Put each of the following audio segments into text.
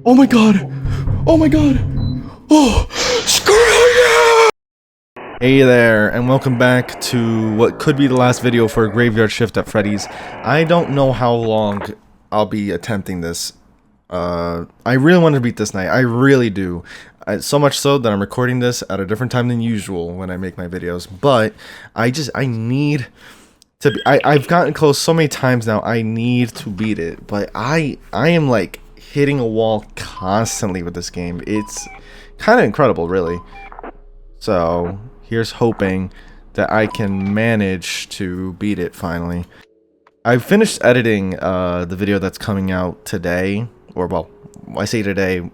Oh my god! Oh my god! Oh, screw you! Hey there, and welcome back to what could be the last video for a graveyard shift at Freddy's. I don't know how long I'll be attempting this. I really want to beat this night. I really do. So much so that I'm recording this at a different time than usual when I make my videos. But I need to be, I've gotten close so many times now. I need to beat it. But I am like hitting a wall constantly with this game. It's kind of incredible, really. So here's hoping that I can manage to beat it finally. I finished editing the video that's coming out today, or well, I say today.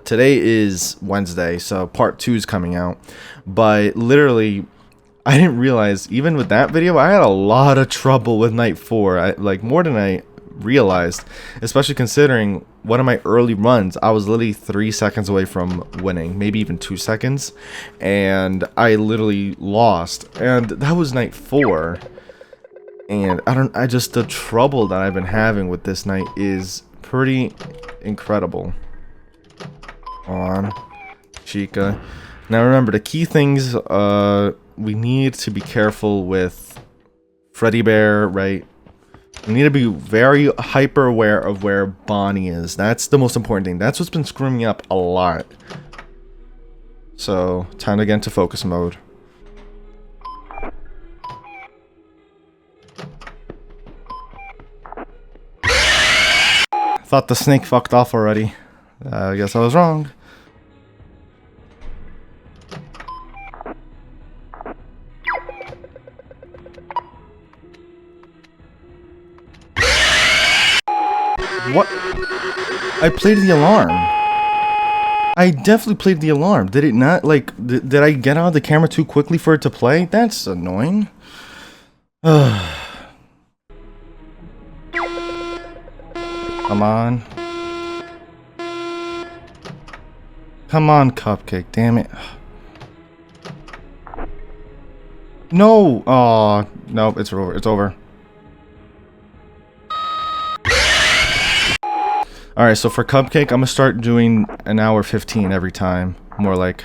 Today is Wednesday, so part 2 is coming out. But literally, I didn't realize even with that video, I had a lot of trouble with night 4. Like more than I realized, especially considering one of my early runs, I was literally 3 seconds away from winning, maybe even 2 seconds, and I literally lost. And that was night 4. And the trouble that I've been having with this night is pretty incredible. On Chica. Now remember, the key things, we need to be careful with Freddy Bear, right? We need to be very hyper aware of where Bonnie is. That's the most important thing. That's what's been screwing me up a lot. So, time to get into focus mode. Thought the snake fucked off already. I guess I was wrong. What? I played the alarm. I definitely played the alarm. Did it not? Like, did I get out of the camera too quickly for it to play? That's annoying. Come on. Come on, Cupcake. Damn it. No. Aw. Nope, it's over. It's over. Alright, so for Cupcake, I'm gonna start doing an hour 15 every time. More like,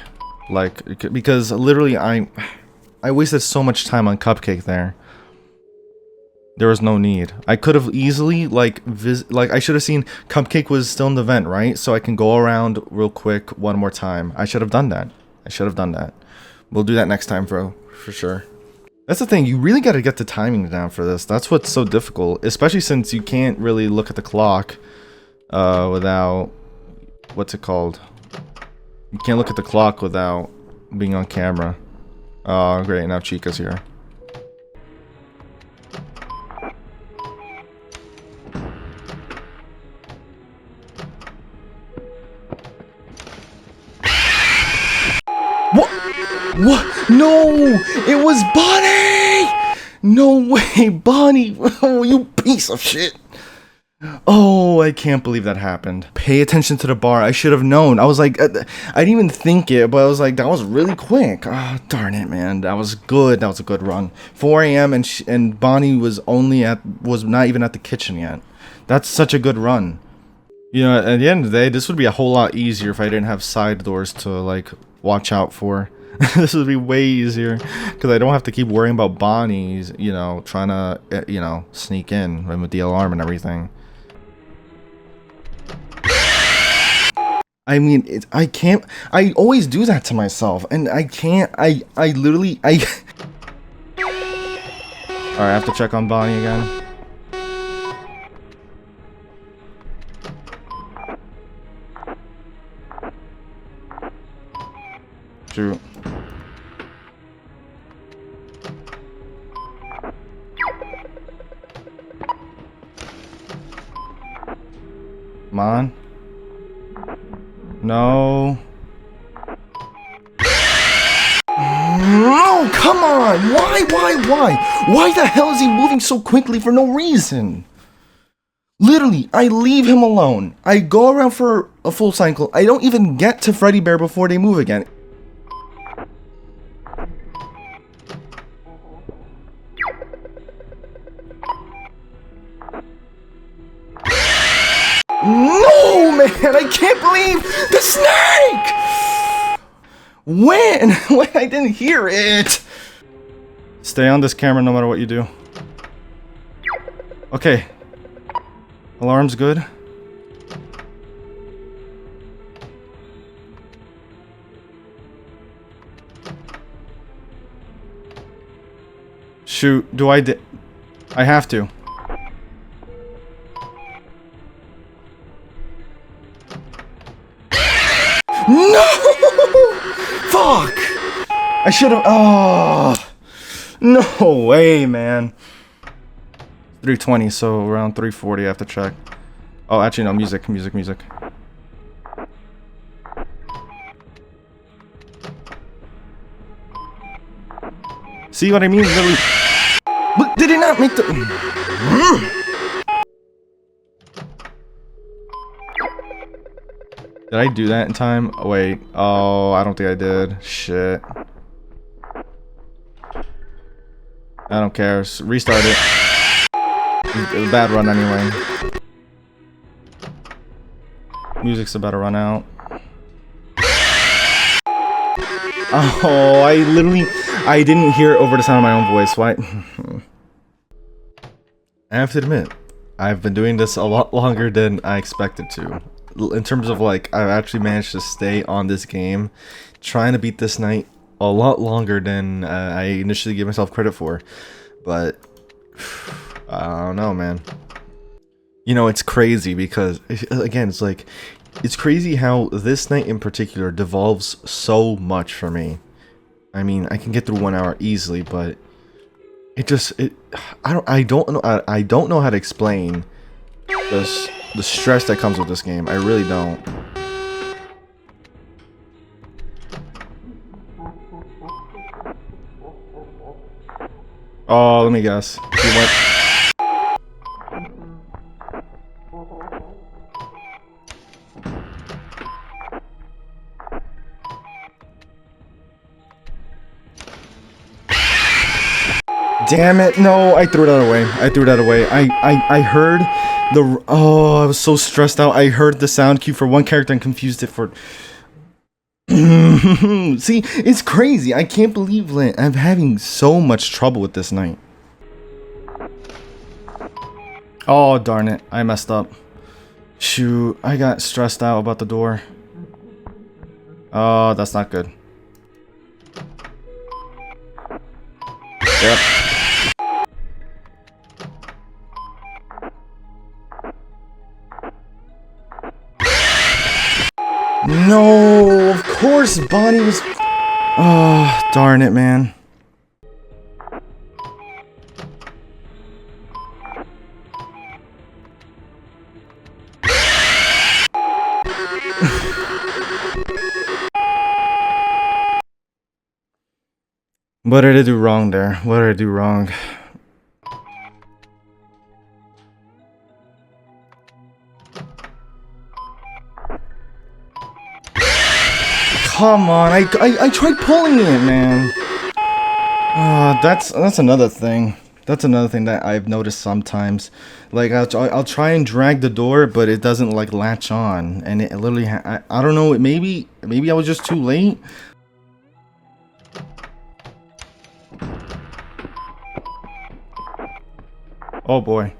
because literally I wasted so much time on Cupcake there. There was no need. I could have easily, I should have seen Cupcake was still in the vent, right? So I can go around real quick one more time. I should have done that. We'll do that next time, bro, for sure. That's the thing, you really gotta get the timing down for this. That's what's so difficult, especially since you can't really look at the clock. Without, what's it called? You can't look at the clock without being on camera. Oh, great, now Chica's here. What? What? No! It was Bonnie! No way, Bonnie! Oh, you piece of shit! Oh, I can't believe that happened. Pay attention to the bar. I should have known. I was like, I didn't even think it, but I was like, that was really quick. Oh, darn it, man. That was good. That was a good run. 4 a.m. and Bonnie was not even at the kitchen yet. That's such a good run. You know, at the end of the day, this would be a whole lot easier if I didn't have side doors to, like, watch out for. This would be way easier because I don't have to keep worrying about Bonnie's, you know, trying to, you know, sneak in with the alarm and everything. I mean, I always do that to myself, and I can't, I literally, Alright, I have to check on Bonnie again. Shoot. Come on. No. No, come on! Why? Why the hell is he moving so quickly for no reason? Literally, I leave him alone. I go around for a full cycle. I don't even get to Freddy Bear before they move again. No, man, I can't believe the snake! When? When I didn't hear it. Stay on this camera no matter what you do. Okay. Alarm's good. Shoot, do I have to. No! Fuck! I should have. Oh! No way, man. 320, so around 340 I have to check. Oh, actually, no, music. See what I mean? Literally. But did it not make the... Did I do that in time? Oh, wait. Oh, I don't think I did. Shit. I don't care. Restart it. It was a bad run anyway. Music's about to run out. Oh, I didn't hear it over the sound of my own voice. Why? I have to admit, I've been doing this a lot longer than I expected to. In terms of like, I've actually managed to stay on this game, trying to beat this night a lot longer than I initially gave myself credit for. But I don't know, man. You know, it's crazy because, again, it's like, it's crazy how this night in particular devolves so much for me. I mean, I can get through 1 hour easily, but I don't know how to explain the stress that comes with this game. I really don't. Oh, let me guess. Damn it, no, I threw that away. I heard the... Oh, I was so stressed out. I heard the sound cue for one character and confused it for... See, it's crazy. I can't believe I'm having so much trouble with this night. Oh, darn it. I messed up. Shoot, I got stressed out about the door. Oh, that's not good. Yep. No, of course Bonnie was... Oh, darn it, man. What did I do wrong there? What did I do wrong? Come on, I tried pulling it, man. That's another thing. That's another thing that I've noticed sometimes. Like I'll try and drag the door, but it doesn't like latch on, and it literally I don't know. Maybe I was just too late. Oh boy.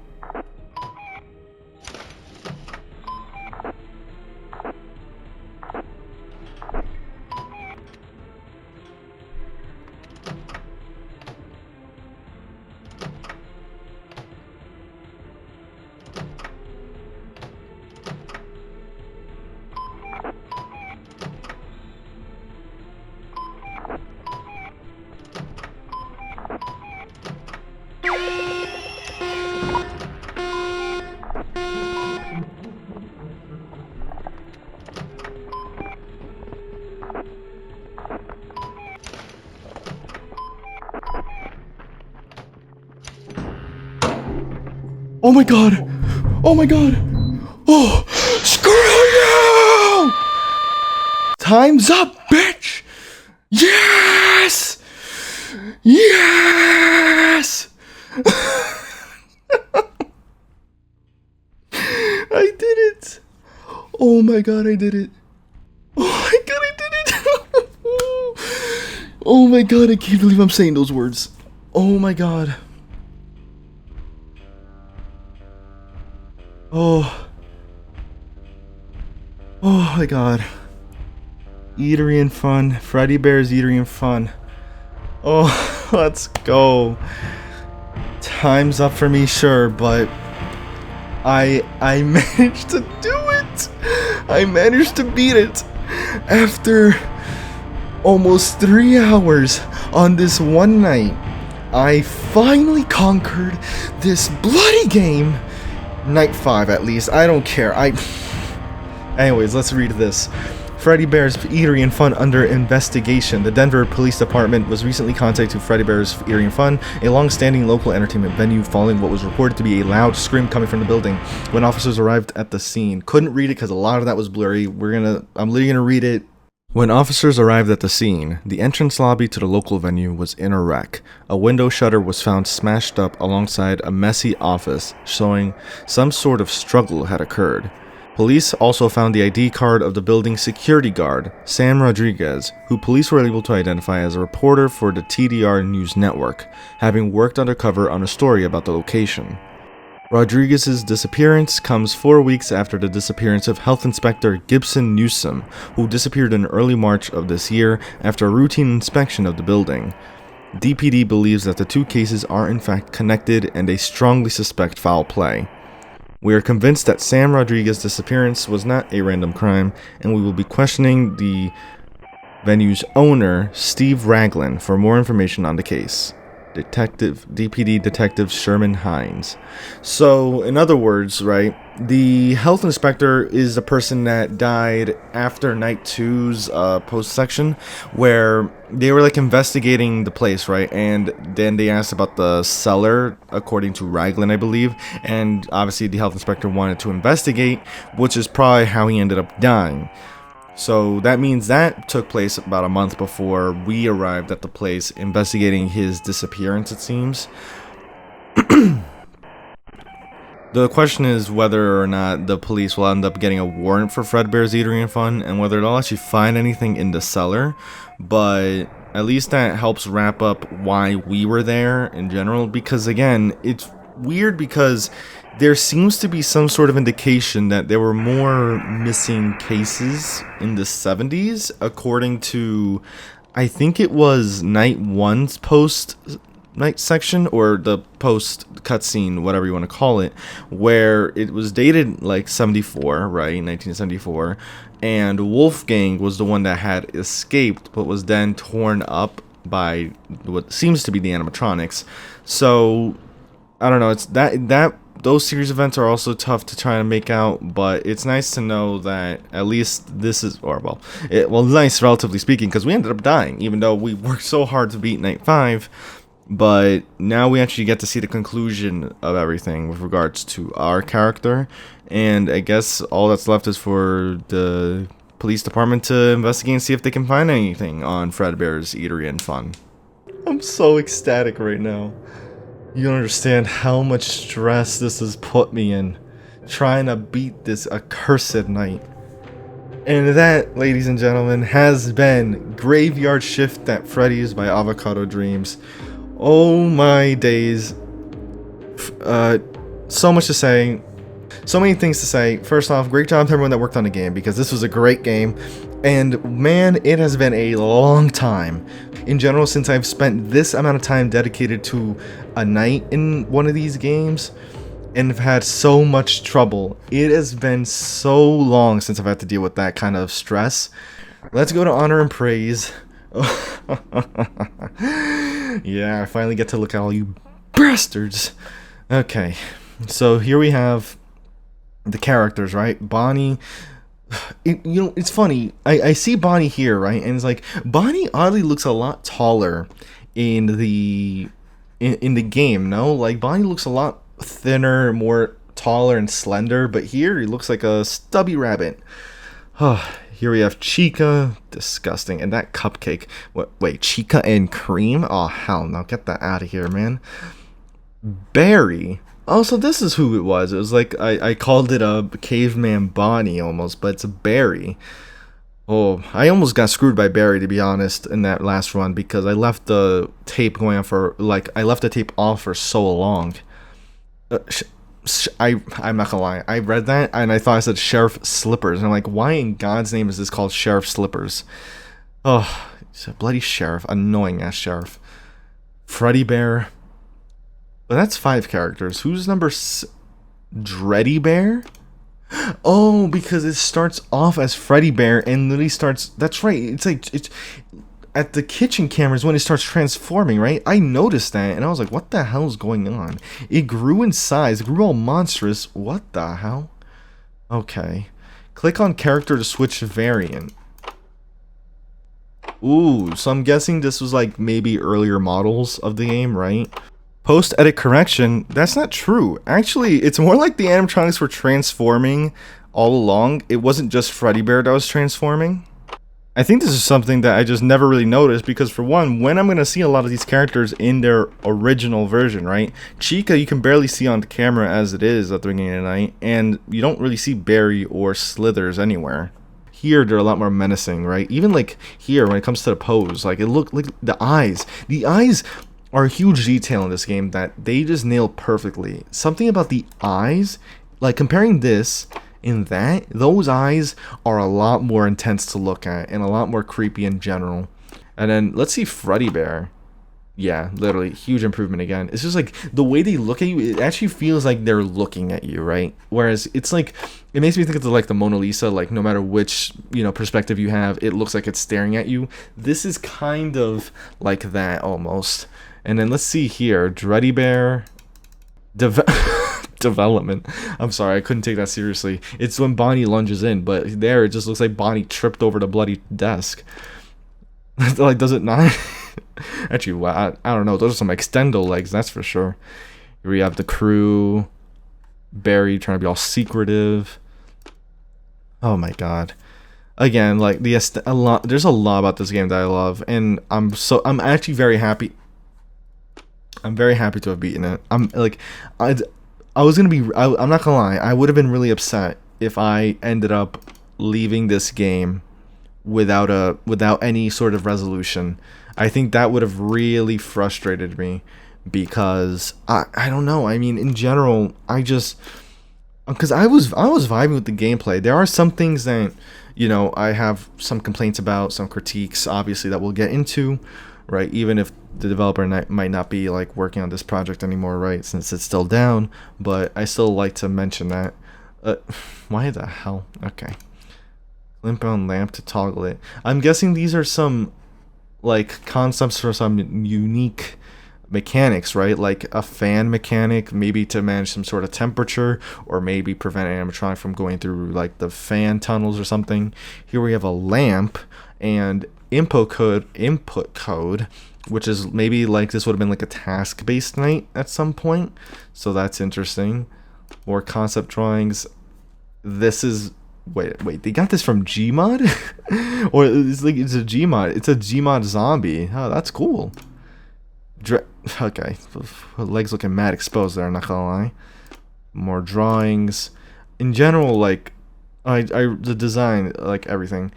Oh my god! Oh my god! Oh! Screw you! Time's up, bitch! Yes! Yes! I did it! Oh my god, I did it. Oh my god, I did it. Oh my god, I can't believe I'm saying those words. Oh my god. Oh. Oh my god. Eatery and Fun. Freddy Bear's Eatery and Fun. Oh, let's go. Time's up for me, sure, but I managed to do it. I managed to beat it after almost 3 hours on this one night. I finally conquered this bloody game. Night 5 at least. I don't care. Anyways, let's read this. Freddy Bear's Eatery and Fun under investigation. The Denver Police Department was recently contacted to Freddy Bear's Eatery and Fun, a long-standing local entertainment venue, following what was reported to be a loud scream coming from the building. When officers arrived at the scene, couldn't read it because a lot of that was blurry. I'm literally gonna read it. When officers arrived at the scene, the entrance lobby to the local venue was in a wreck. A window shutter was found smashed up alongside a messy office, showing some sort of struggle had occurred. Police also found the ID card of the building's security guard, Sam Rodriguez, who police were able to identify as a reporter for the TDR News Network, having worked undercover on a story about the location. Rodriguez's disappearance comes 4 weeks after the disappearance of Health Inspector Gibson Newsom, who disappeared in early March of this year after a routine inspection of the building. DPD believes that the two cases are in fact connected and they strongly suspect foul play. We are convinced that Sam Rodriguez's disappearance was not a random crime, and we will be questioning the venue's owner, Steve Raglan, for more information on the case. DPD Detective Sherman Hines. So, in other words, right, the health inspector is the person that died after Night 2's post section, where they were like investigating the place, right, and then they asked about the cellar, according to Raglan, I believe, and obviously the health inspector wanted to investigate, which is probably how he ended up dying. So that means that took place about a month before we arrived at the place investigating his disappearance, it seems. The question is whether or not the police will end up getting a warrant for Fred Bear's Eatery and Fun, and whether they'll actually find anything in the cellar. But at least that helps wrap up why we were there in general, because again, it's weird because there seems to be some sort of indication that there were more missing cases in the 70s, according to, I think it was Night 1's post-night section, or the post-cutscene, whatever you want to call it, where it was dated like 74, right, 1974, and Wolfgang was the one that had escaped, but was then torn up by what seems to be the animatronics. So, I don't know, it's those series events are also tough to try to make out, but it's nice to know that at least this is, nice relatively speaking, because we ended up dying, even though we worked so hard to beat Night 5, but now we actually get to see the conclusion of everything with regards to our character, and I guess all that's left is for the police department to investigate and see if they can find anything on Fred Bear's Eatery and Fun. I'm so ecstatic right now. You don't understand how much stress this has put me in, trying to beat this accursed night. And that, ladies and gentlemen, has been Graveyard Shift at Freddy's by Avocado Dreams. Oh my days. So much to say. So many things to say. First off, great job to everyone that worked on the game, because this was a great game. And man, it has been a long time in general since I've spent this amount of time dedicated to a night in one of these games, and have had so much trouble. It has been so long since I've had to deal with that kind of stress. Let's go to honor and praise. Yeah, I finally get to look at all you bastards. Okay, so here we have the characters, right? Bonnie. It's funny. I see Bonnie here, right? And it's like, Bonnie oddly looks a lot taller in the game, no? Like, Bonnie looks a lot thinner, more taller and slender, but here he looks like a stubby rabbit. Here we have Chica. Disgusting. And that cupcake. Wait, Chica and cream? Oh, hell no. Get that out of here, man. Barry. Oh, so this is who it was. It was like I called it a caveman Bonnie almost, but it's a Barry. Oh, I almost got screwed by Barry, to be honest, in that last run because I left the tape going on for like I left the tape off for so long. I'm not gonna lie. I read that and I thought I said Sheriff Slippers, and I'm like, why in God's name is this called Sheriff Slippers? Oh, it's a bloody sheriff, annoying ass sheriff. Freddy Bear. But that's 5 characters. Who's number Dreddy Bear? Oh, because it starts off as Freddy Bear and literally starts. That's right. It's like it's at the kitchen cameras when it starts transforming. Right? I noticed that and I was like, "What the hell is going on?" It grew in size. It grew all monstrous. What the hell? Okay. Click on character to switch variant. Ooh, so I'm guessing this was like maybe earlier models of the game, right? Post-edit correction, that's not true. Actually, it's more like the animatronics were transforming all along. It wasn't just Freddy Bear that was transforming. I think this is something that I just never really noticed because for one, when I'm going to see a lot of these characters in their original version, right? Chica you can barely see on the camera as it is at the beginning of the night, and you don't really see Barry or Slithers anywhere. Here they're a lot more menacing, right? Even like here when it comes to the pose, like it looked like the eyes. The eyes are a huge detail in this game that they just nail perfectly. Something about the eyes, like comparing this and that, those eyes are a lot more intense to look at and a lot more creepy in general. And then let's see Freddy Bear. Yeah, literally huge improvement again. It's just like the way they look at you, it actually feels like they're looking at you, right? Whereas it's like, it makes me think of like the Mona Lisa, like no matter which, perspective you have, it looks like it's staring at you. This is kind of like that almost. And then let's see here, Dreddy Bear development. I'm sorry, I couldn't take that seriously. It's when Bonnie lunges in, but there it just looks like Bonnie tripped over the bloody desk. Like, does it not? Actually, wow, I don't know. Those are some extendo legs, that's for sure. Here we have the crew. Barry trying to be all secretive. Oh my god. Again, like there's a lot about this game that I love, and I'm actually very happy. I'm very happy to have beaten it. I'm like, I was gonna be. I'm not gonna lie. I would have been really upset if I ended up leaving this game without any sort of resolution. I think that would have really frustrated me because I don't know. I mean, in general, because I was vibing with the gameplay. There are some things that I have some complaints about, some critiques, obviously, that we'll get into. Right, even if the developer might not be like working on this project anymore, right, since it's still down, but I still like to mention that. Why the hell? Okay. Limp on lamp to toggle it. I'm guessing these are some like concepts for some unique mechanics, right? Like a fan mechanic, maybe to manage some sort of temperature, or maybe prevent an animatronic from going through like the fan tunnels or something. Here we have a lamp and input code, which is maybe like this would have been like a task-based night at some point, so that's interesting. More concept drawings. This is wait, they got this from Gmod? Or it's a Gmod. It's a Gmod zombie. Oh, that's cool. Okay, legs looking mad exposed there, I'm not gonna lie. More drawings. In general, like the design, like everything.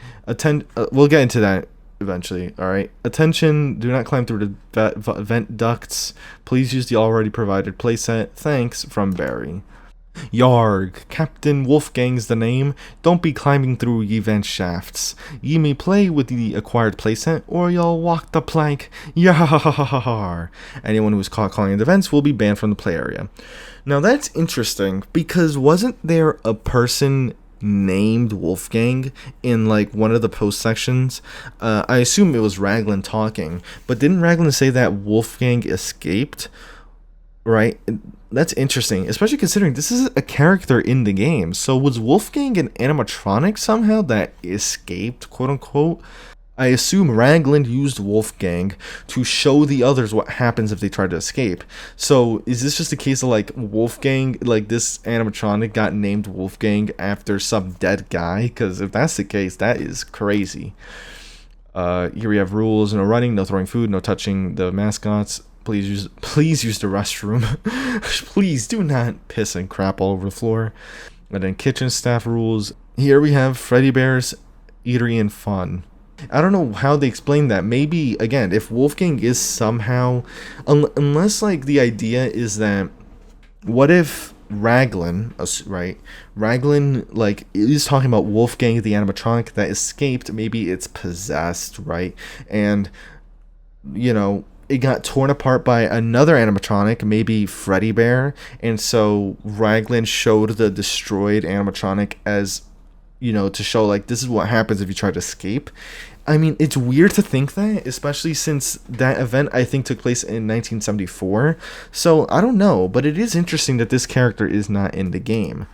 We'll get into that eventually. All right. Attention! Do not climb through the vent ducts. Please use the already provided playset. Thanks, from Barry. Yarg, Captain Wolfgang's the name. Don't be climbing through ye vent shafts. Ye may play with the acquired playset, or you'll walk the plank. Yar! Anyone who is caught calling the vents will be banned from the play area. Now that's interesting because wasn't there a person named Wolfgang in like one of the post sections? I assume it was Raglan talking, but didn't Raglan say that Wolfgang escaped? Right? That's interesting, especially considering this is a character in the game. So was Wolfgang an animatronic somehow that escaped, quote unquote? I assume Raglan used Wolfgang to show the others what happens if they try to escape. So is this just a case of like Wolfgang, like this animatronic got named Wolfgang after some dead guy? Because if that's the case, that is crazy. Here we have rules: no running, no throwing food, no touching the mascots. please use the restroom. Please do not piss and crap all over the floor. And then kitchen staff rules. Here we have Freddy Bear's Eatery and Fun. I don't know how they explain that. Maybe, again, if Wolfgang is somehow... unless, like, the idea is that... What if Raglan, right? Raglan, like, is talking about Wolfgang, the animatronic that escaped. Maybe it's possessed, right? And, you know, it got torn apart by another animatronic, maybe Freddy Bear. And so Raglan showed the destroyed animatronic as, you know, to show, like, this is what happens if you try to escape. I mean, it's weird to think that, especially since that event, I think, took place in 1974. So, I don't know, but it is interesting that this character is not in the game.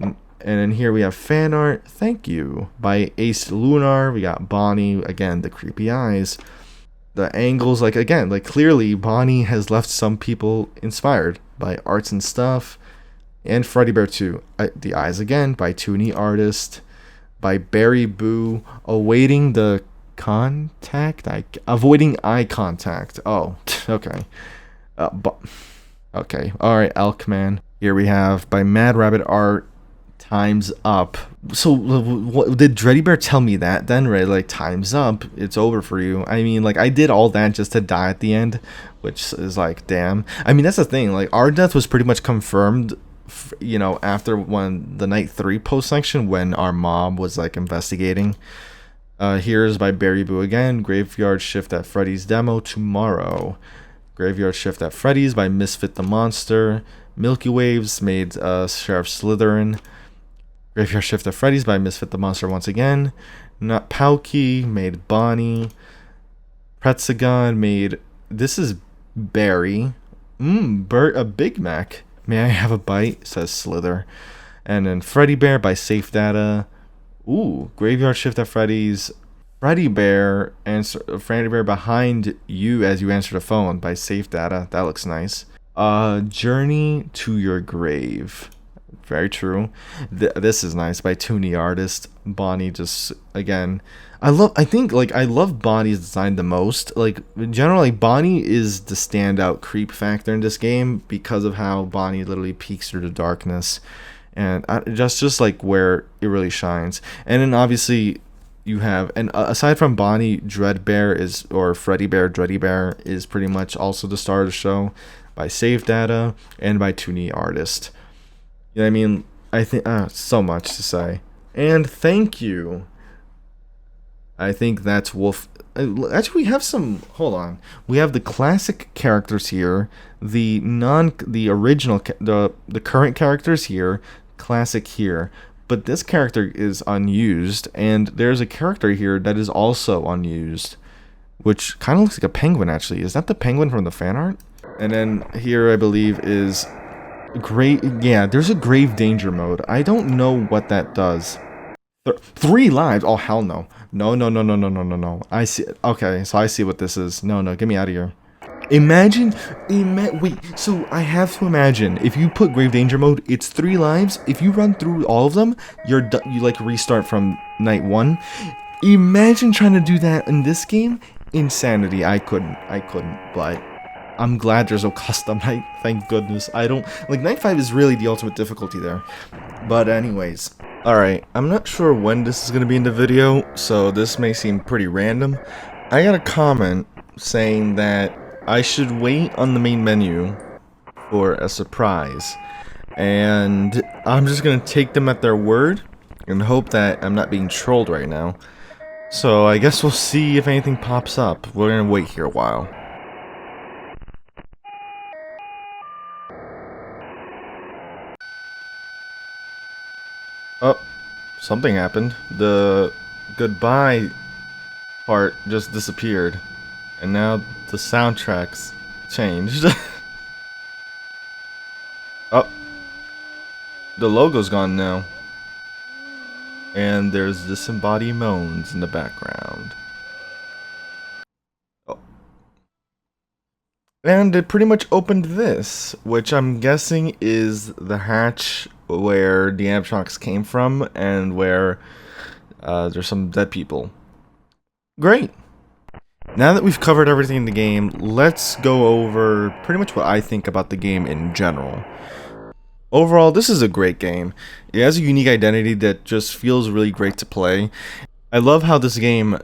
And then here we have fan art, thank you, by Ace Lunar. We got Bonnie, again, the creepy eyes. The angles, like, again, like, clearly, Bonnie has left some people inspired by arts and stuff. And Freddy Bear 2, the eyes again, by Toonie Artist. By Barry Boo, awaiting the contact, avoiding eye contact. Oh, okay. Okay, alright, Elkman. Here we have by Mad Rabbit Art, Time's Up. So, did Dreddy Bear tell me that then, right? Like, time's up, it's over for you. I mean, like, I did all that just to die at the end, which is like, damn. I mean, that's the thing, like, our death was pretty much confirmed, you know, after the night 3 post section when our mom was like investigating. Here's by Barry Boo again, Graveyard Shift at Freddy's demo tomorrow. Graveyard Shift at Freddy's by Misfit the Monster. Milky Waves made Sheriff Slytherin. Graveyard Shift at Freddy's by Misfit the Monster once again. Not Pauky made Bonnie. Pretzagon made, this is Barry. Bert a Big Mac. May I have a bite? Says Slither. And then Freddy Bear by Safe Data. Ooh, Graveyard Shift at Freddy's. Freddy Bear behind you as you answer the phone by Safe Data. That looks nice. Journey to Your Grave. Very true. This is nice by Toonie Artist. Bonnie just, again, I love Bonnie's design the most. Like, generally, Bonnie is the standout creep factor in this game because of how Bonnie literally peeks through the darkness. And just like where it really shines. And then obviously you have, and aside from Bonnie, Freddy Bear Dreddy Bear is pretty much also the star of the show by Save Data and by Toonie Artist. You know what I mean? I think so much to say. And thank you. I think that's Wolf. Actually, we have some. Hold on. We have the classic characters here, the original, the current characters here, classic here. But this character is unused, and there's a character here that is also unused, which kind of looks like a penguin. Actually, is that the penguin from the fan art? And then here, I believe, is there's a grave danger mode. I don't know what that does. 3 lives? Oh, hell no. No. I see. Okay, so I see what this is. No, get me out of here. Wait, so I have to imagine, if you put grave danger mode, it's 3 lives. If you run through all of them, you like restart from night 1. Imagine trying to do that in this game. Insanity. I couldn't, but I'm glad there's no custom night, thank goodness. I don't, like, night 5 is really the ultimate difficulty there. But anyways, alright, I'm not sure when this is going to be in the video, so this may seem pretty random. I got a comment saying that I should wait on the main menu for a surprise. And I'm just going to take them at their word and hope that I'm not being trolled right now. So I guess we'll see if anything pops up. We're going to wait here a while. Oh, something happened. The goodbye part just disappeared. And now the soundtrack's changed. Oh, the logo's gone now. And there's disembodied moans in the background. Oh. And it pretty much opened this, which I'm guessing is the hatch where the animatronics came from, and where there's some dead people. Great! Now that we've covered everything in the game, let's go over pretty much what I think about the game in general. Overall, this is a great game. It has a unique identity that just feels really great to play. I love how this game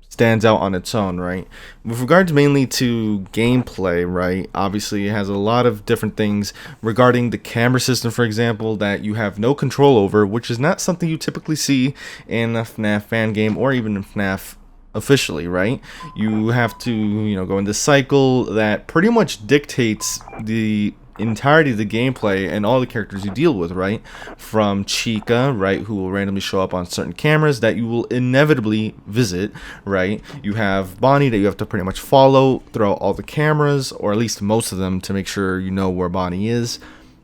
stands out on its own, right? With regards mainly to gameplay, right? Obviously, it has a lot of different things regarding the camera system, for example, that you have no control over, which is not something you typically see in a FNAF fan game or even in FNAF officially, right? You have to, go in this cycle that pretty much dictates the entirety of the gameplay and all the characters you deal with, right? From Chica, right, who will randomly show up on certain cameras that you will inevitably visit, right? You have Bonnie that you have to pretty much follow throughout all the cameras, or at least most of them, to make sure you know where Bonnie is.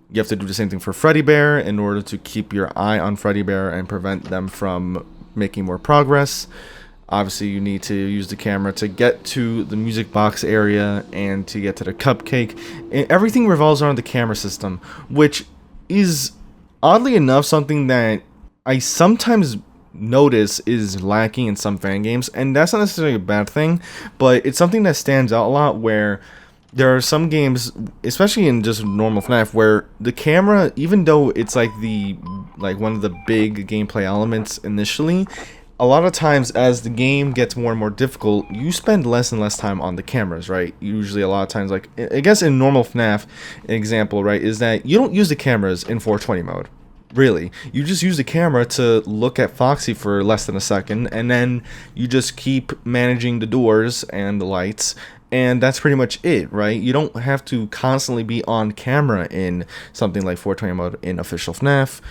You have to do the same thing for Freddy Bear in order to keep your eye on Freddy Bear and prevent them from making more progress. Obviously, you need to use the camera to get to the music box area and to get to the cupcake. And everything revolves around the camera system, which is, oddly enough, something that I sometimes notice is lacking in some fan games. And that's not necessarily a bad thing, but it's something that stands out a lot where there are some games, especially in just normal FNAF, where the camera, even though it's like one of the big gameplay elements initially, a lot of times as the game gets more and more difficult, you spend less and less time on the cameras, right? Usually a lot of times, like, I guess in normal FNAF, an example, right, is that you don't use the cameras in 420 mode. Really. You just use the camera to look at Foxy for less than a second, and then you just keep managing the doors and the lights, and that's pretty much it, right? You don't have to constantly be on camera in something like 420 mode in official FNAF,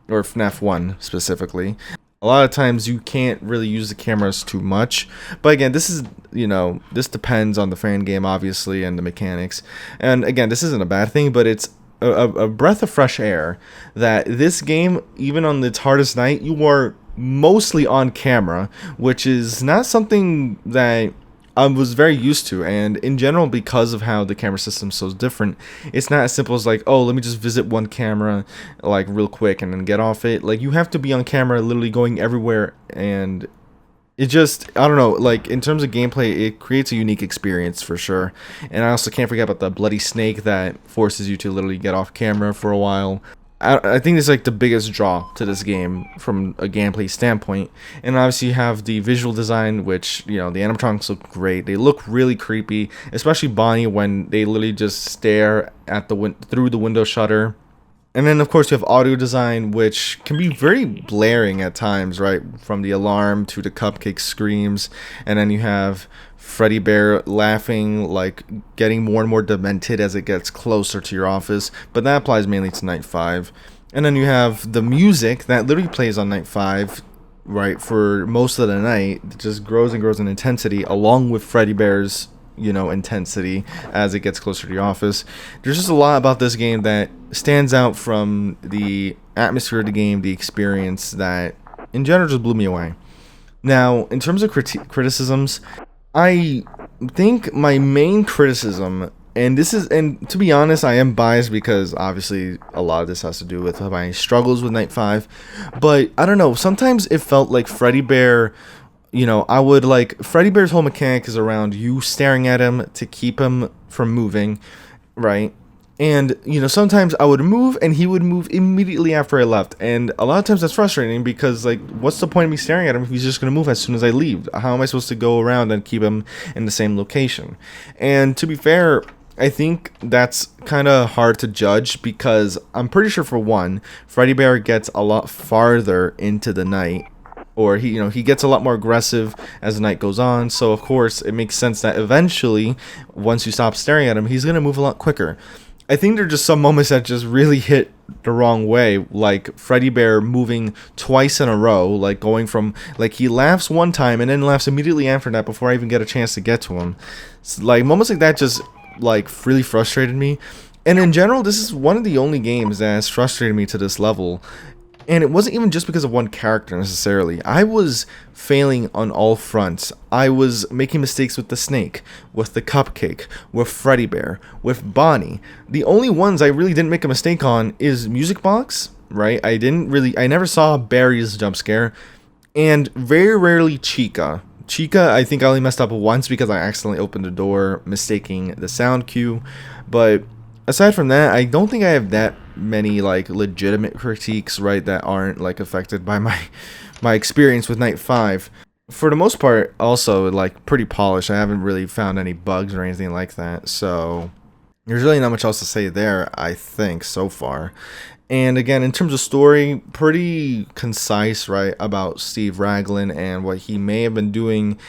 or FNAF 1 specifically. A lot of times you can't really use the cameras too much, but again, this is, this depends on the fan game, obviously, and the mechanics. And again, this isn't a bad thing, but it's a breath of fresh air that this game, even on its hardest night, you are mostly on camera, which is not something that I was very used to. And in general, because of how the camera system is so different, it's not as simple as like, oh, let me just visit one camera like real quick and then get off it. Like, you have to be on camera, literally going everywhere, and it just, I don't know, like, in terms of gameplay, it creates a unique experience for sure. And I also can't forget about the bloody snake that forces you to literally get off camera for a while. I think it's like the biggest draw to this game from a gameplay standpoint. And obviously you have the visual design, which, the animatronics look great. They look really creepy, especially Bonnie when they literally just stare at through the window shutter. And then, of course, you have audio design, which can be very blaring at times, right? From the alarm to the cupcake screams. And then you have Freddy Bear laughing, like getting more and more demented as it gets closer to your office. But that applies mainly to Night 5. And then you have the music that literally plays on Night 5, right, for most of the night. It just grows and grows in intensity, along with Freddy Bear's intensity as it gets closer to your office. There's just a lot about this game that stands out from the atmosphere of the game, the experience, that in general just blew me away. Now, in terms of criticisms, I think my main criticism, and to be honest, I am biased because obviously a lot of this has to do with my struggles with Night 5, but I don't know, sometimes it felt like Freddy Bear, Freddy Bear's whole mechanic is around you staring at him to keep him from moving, right? And, sometimes I would move and he would move immediately after I left. And a lot of times that's frustrating because, like, what's the point of me staring at him if he's just going to move as soon as I leave? How am I supposed to go around and keep him in the same location? And to be fair, I think that's kind of hard to judge because I'm pretty sure, for one, Freddy Bear gets a lot farther into the night. Or he gets a lot more aggressive as the night goes on. So, of course, it makes sense that eventually, once you stop staring at him, he's going to move a lot quicker. I think there are just some moments that just really hit the wrong way, like Freddy Bear moving twice in a row, like going from, like, he laughs one time and then laughs immediately after that before I even get a chance to get to him. So, like, moments like that just, like, really frustrated me. And in general, this is one of the only games that has frustrated me to this level. And it wasn't even just because of one character necessarily. I was failing on all fronts. I was making mistakes with the snake, with the cupcake, with Freddy Bear, with Bonnie. The only ones I really didn't make a mistake on is Music Box, right? I never saw Barry's jump scare, and very rarely Chica. Chica, I think I only messed up once because I accidentally opened the door, mistaking the sound cue. But aside from that, I don't think I have that many like legitimate critiques, right, that aren't like affected by my experience with Night 5. For the most part, also like pretty polished. I haven't really found any bugs or anything like that. So there's really not much else to say there, I think, so far. And again, in terms of story, pretty concise, right, about Steve Raglan and what he may have been doing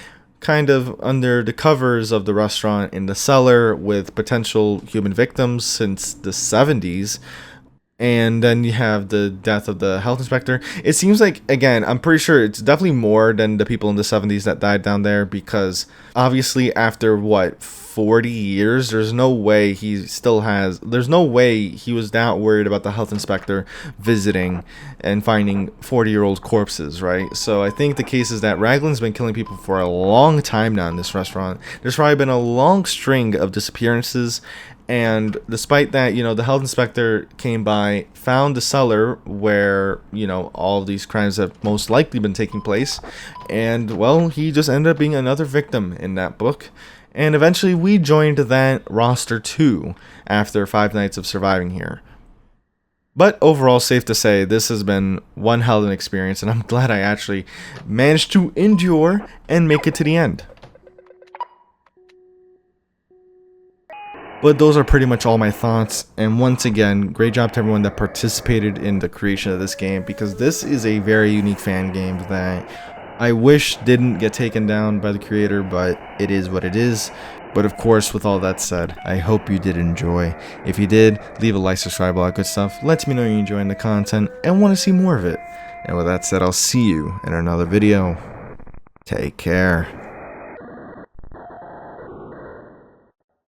kind of under the covers of the restaurant in the cellar with potential human victims since the 70s. And then you have the death of the health inspector. It seems like, again, I'm pretty sure it's definitely more than the people in the 70s that died down there, because obviously after, what, 40 years, there's no way there's no way he was that worried about the health inspector visiting and finding 40-year-old corpses, right? So I think the case is that Raglan's been killing people for a long time now in this restaurant. There's probably been a long string of disappearances. And despite that, the health inspector came by, found the cellar where, all of these crimes have most likely been taking place. And, well, he just ended up being another victim in that book. And eventually we joined that roster too, after 5 nights of surviving here. But overall, safe to say, this has been one hell of an experience, and I'm glad I actually managed to endure and make it to the end. But those are pretty much all my thoughts, and once again, great job to everyone that participated in the creation of this game, because this is a very unique fan game that I wish didn't get taken down by the creator, but it is what it is. But of course, with all that said, I hope you did enjoy. If you did, leave a like, subscribe, all that good stuff. Let me know you're enjoying the content and want to see more of it. And with that said, I'll see you in another video. Take care.